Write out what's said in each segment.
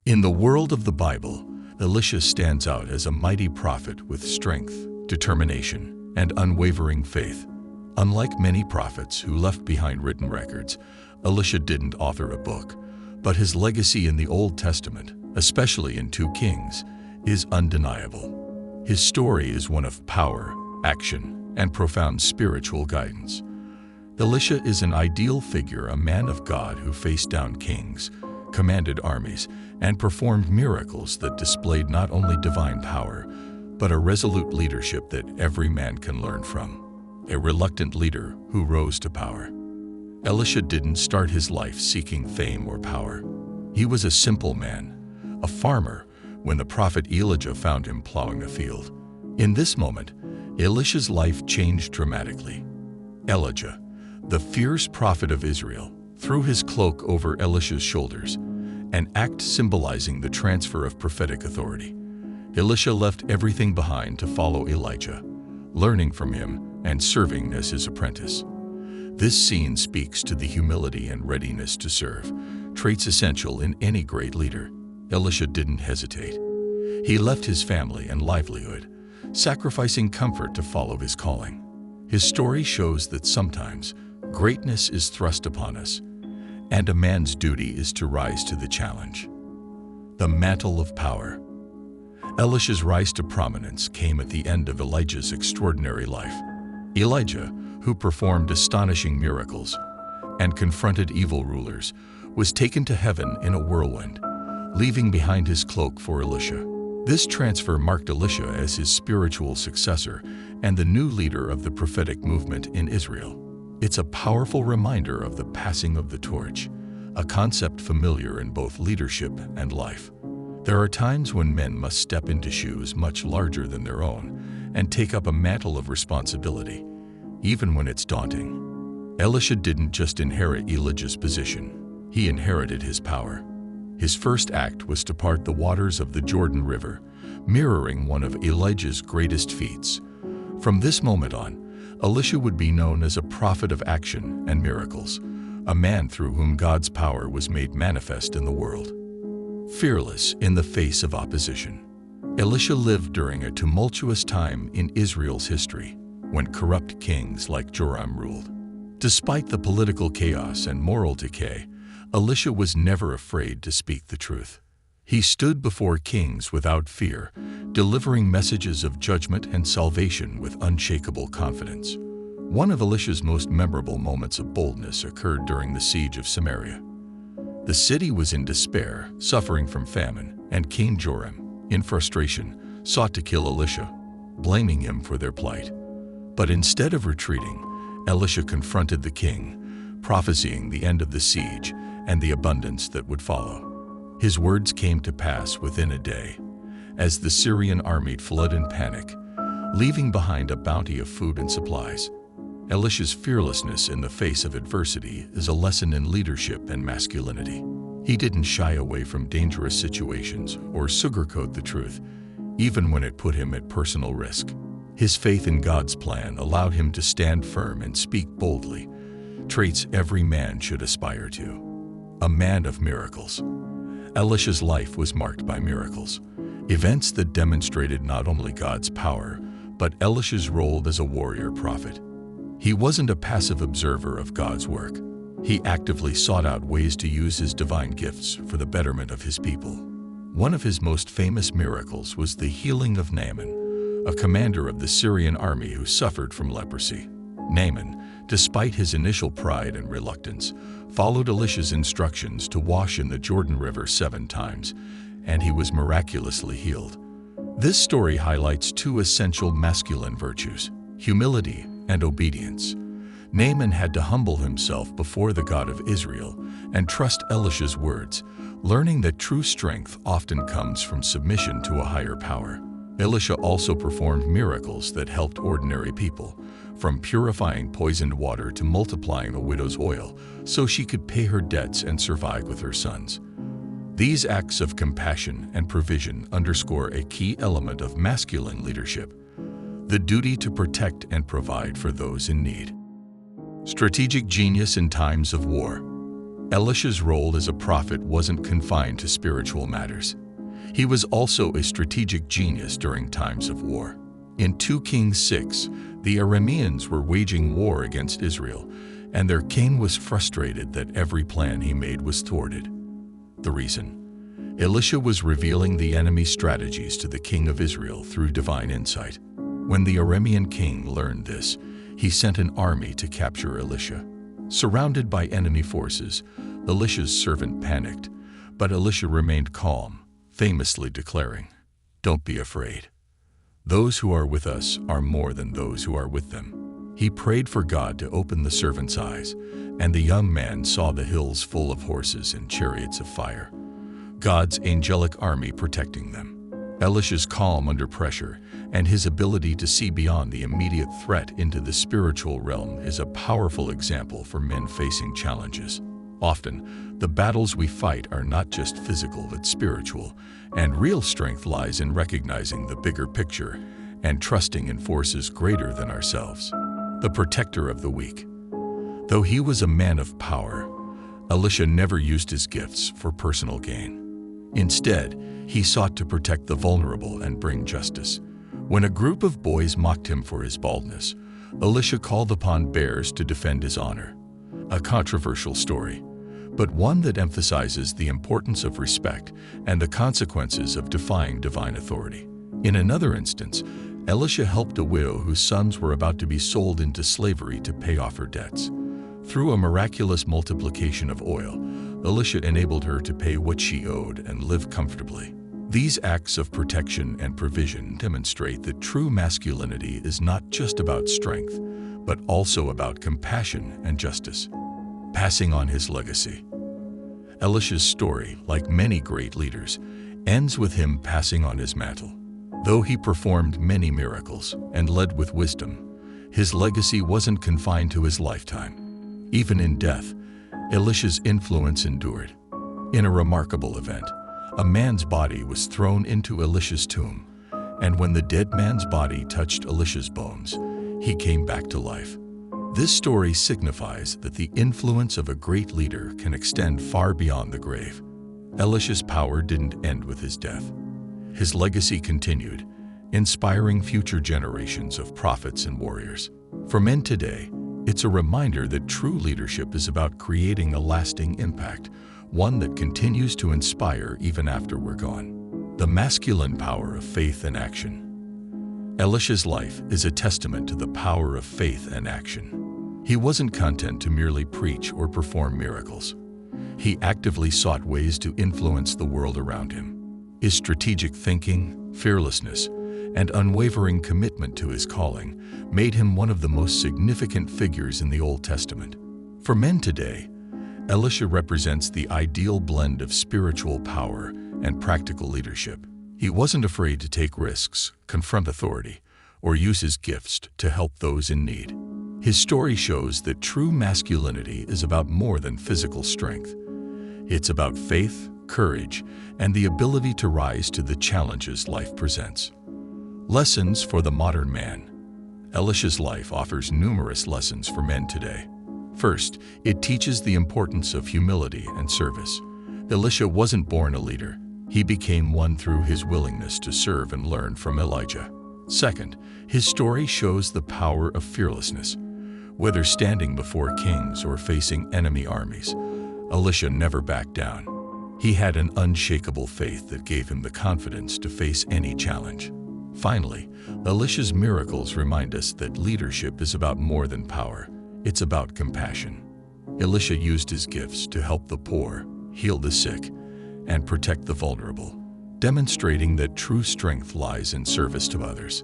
In the world of the Bible, Elisha stands out as a mighty prophet with strength, determination, and unwavering faith. Unlike many prophets who left behind written records, Elisha didn't author a book, but his legacy in the Old Testament, especially in 2 Kings, is undeniable. His story is one of power, action, and profound spiritual guidance. Elisha is an ideal figure, a man of God who faced down kings, commanded armies, and performed miracles that displayed not only divine power, but a resolute leadership that every man can learn from. A reluctant leader who rose to power. Elisha didn't start his life seeking fame or power. He was a simple man, a farmer, when the prophet Elijah found him plowing a field. In this moment, Elisha's life changed dramatically. Elijah, the fierce prophet of Israel, threw his cloak over Elisha's shoulders, an act symbolizing the transfer of prophetic authority. Elisha left everything behind to follow Elijah, learning from him and serving as his apprentice. This scene speaks to the humility and readiness to serve, traits essential in any great leader. Elisha didn't hesitate. He left his family and livelihood, sacrificing comfort to follow his calling. His story shows that sometimes greatness is thrust upon us, and a man's duty is to rise to the challenge. The mantle of power. Elisha's rise to prominence came at the end of Elijah's extraordinary life. Elijah, who performed astonishing miracles and confronted evil rulers, was taken to heaven in a whirlwind, leaving behind his cloak for Elisha. This transfer marked Elisha as his spiritual successor and the new leader of the prophetic movement in Israel. It's a powerful reminder of the passing of the torch, a concept familiar in both leadership and life. There are times when men must step into shoes much larger than their own and take up a mantle of responsibility, even when it's daunting. Elisha didn't just inherit Elijah's position, he inherited his power. His first act was to part the waters of the Jordan River, mirroring one of Elijah's greatest feats. From this moment on, Elisha would be known as a prophet of action and miracles, a man through whom God's power was made manifest in the world. Fearless in the face of opposition. Elisha lived during a tumultuous time in Israel's history, when corrupt kings like Joram ruled. Despite the political chaos and moral decay, Elisha was never afraid to speak the truth. He stood before kings without fear, delivering messages of judgment and salvation with unshakable confidence. One of Elisha's most memorable moments of boldness occurred during the siege of Samaria. The city was in despair, suffering from famine, and King Joram, in frustration, sought to kill Elisha, blaming him for their plight. But instead of retreating, Elisha confronted the king, prophesying the end of the siege and the abundance that would follow. His words came to pass within a day, as the Syrian army fled in panic, leaving behind a bounty of food and supplies. Elisha's fearlessness in the face of adversity is a lesson in leadership and masculinity. He didn't shy away from dangerous situations or sugarcoat the truth, even when it put him at personal risk. His faith in God's plan allowed him to stand firm and speak boldly, traits every man should aspire to. A man of miracles. Elisha's life was marked by miracles, events that demonstrated not only God's power, but Elisha's role as a warrior prophet. He wasn't a passive observer of God's work. He actively sought out ways to use his divine gifts for the betterment of his people. One of his most famous miracles was the healing of Naaman, a commander of the Syrian army who suffered from leprosy. Naaman, despite his initial pride and reluctance, followed Elisha's instructions to wash in the Jordan River 7 times, and he was miraculously healed. This story highlights 2 essential masculine virtues, humility and obedience. Naaman had to humble himself before the God of Israel and trust Elisha's words, learning that true strength often comes from submission to a higher power. Elisha also performed miracles that helped ordinary people, from purifying poisoned water to multiplying a widow's oil so she could pay her debts and survive with her sons. These acts of compassion and provision underscore a key element of masculine leadership, the duty to protect and provide for those in need. Strategic genius in times of war. Elisha's role as a prophet wasn't confined to spiritual matters. He was also a strategic genius during times of war. In 2 Kings 6, the Arameans were waging war against Israel, and their king was frustrated that every plan he made was thwarted. The reason? Elisha was revealing the enemy's strategies to the king of Israel through divine insight. When the Aramean king learned this, he sent an army to capture Elisha. Surrounded by enemy forces, Elisha's servant panicked, but Elisha remained calm, famously declaring, "Don't be afraid. Those who are with us are more than those who are with them." He prayed for God to open the servant's eyes, and the young man saw the hills full of horses and chariots of fire, God's angelic army protecting them. Elisha's calm under pressure and his ability to see beyond the immediate threat into the spiritual realm is a powerful example for men facing challenges. Often, the battles we fight are not just physical but spiritual, and real strength lies in recognizing the bigger picture and trusting in forces greater than ourselves. The protector of the weak. Though he was a man of power, Elisha never used his gifts for personal gain. Instead, he sought to protect the vulnerable and bring justice. When a group of boys mocked him for his baldness, Elisha called upon bears to defend his honor. A controversial story, but one that emphasizes the importance of respect and the consequences of defying divine authority. In another instance, Elisha helped a widow whose sons were about to be sold into slavery to pay off her debts. Through a miraculous multiplication of oil, Elisha enabled her to pay what she owed and live comfortably. These acts of protection and provision demonstrate that true masculinity is not just about strength, but also about compassion and justice. Passing on his legacy. Elisha's story, like many great leaders, ends with him passing on his mantle. Though he performed many miracles and led with wisdom, his legacy wasn't confined to his lifetime. Even in death, Elisha's influence endured. In a remarkable event, a man's body was thrown into Elisha's tomb, and when the dead man's body touched Elisha's bones, he came back to life. This story signifies that the influence of a great leader can extend far beyond the grave. Elisha's power didn't end with his death. His legacy continued, inspiring future generations of prophets and warriors. For men today, it's a reminder that true leadership is about creating a lasting impact, one that continues to inspire even after we're gone. The masculine power of faith and action. Elisha's life is a testament to the power of faith and action. He wasn't content to merely preach or perform miracles. He actively sought ways to influence the world around him. His strategic thinking, fearlessness, and unwavering commitment to his calling made him one of the most significant figures in the Old Testament. For men today, Elisha represents the ideal blend of spiritual power and practical leadership. He wasn't afraid to take risks, confront authority, or use his gifts to help those in need. His story shows that true masculinity is about more than physical strength. It's about faith, courage, and the ability to rise to the challenges life presents. Lessons for the modern man. Elisha's life offers numerous lessons for men today. First, it teaches the importance of humility and service. Elisha wasn't born a leader. He became one through his willingness to serve and learn from Elijah. Second, his story shows the power of fearlessness. Whether standing before kings or facing enemy armies, Elisha never backed down. He had an unshakable faith that gave him the confidence to face any challenge. Finally, Elisha's miracles remind us that leadership is about more than power. It's about compassion. Elisha used his gifts to help the poor, heal the sick, and protect the vulnerable, demonstrating that true strength lies in service to others.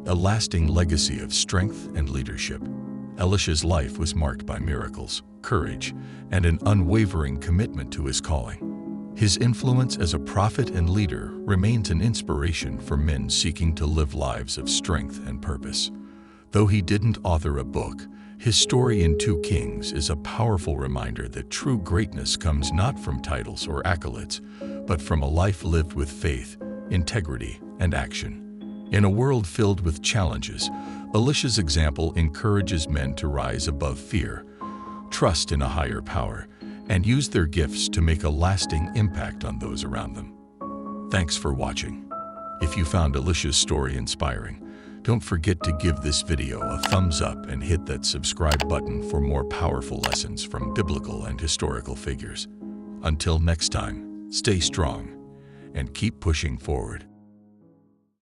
A lasting legacy of strength and leadership. Elisha's life was marked by miracles, courage, and an unwavering commitment to his calling. His influence as a prophet and leader remains an inspiration for men seeking to live lives of strength and purpose. Though he didn't author a book, his story in 2 Kings is a powerful reminder that true greatness comes not from titles or accolades, but from a life lived with faith, integrity, and action. In a world filled with challenges, Elisha's example encourages men to rise above fear, trust in a higher power, and use their gifts to make a lasting impact on those around them. Thanks for watching. If you found Elisha's story inspiring, don't forget to give this video a thumbs up and hit that subscribe button for more powerful lessons from biblical and historical figures. Until next time, stay strong and keep pushing forward.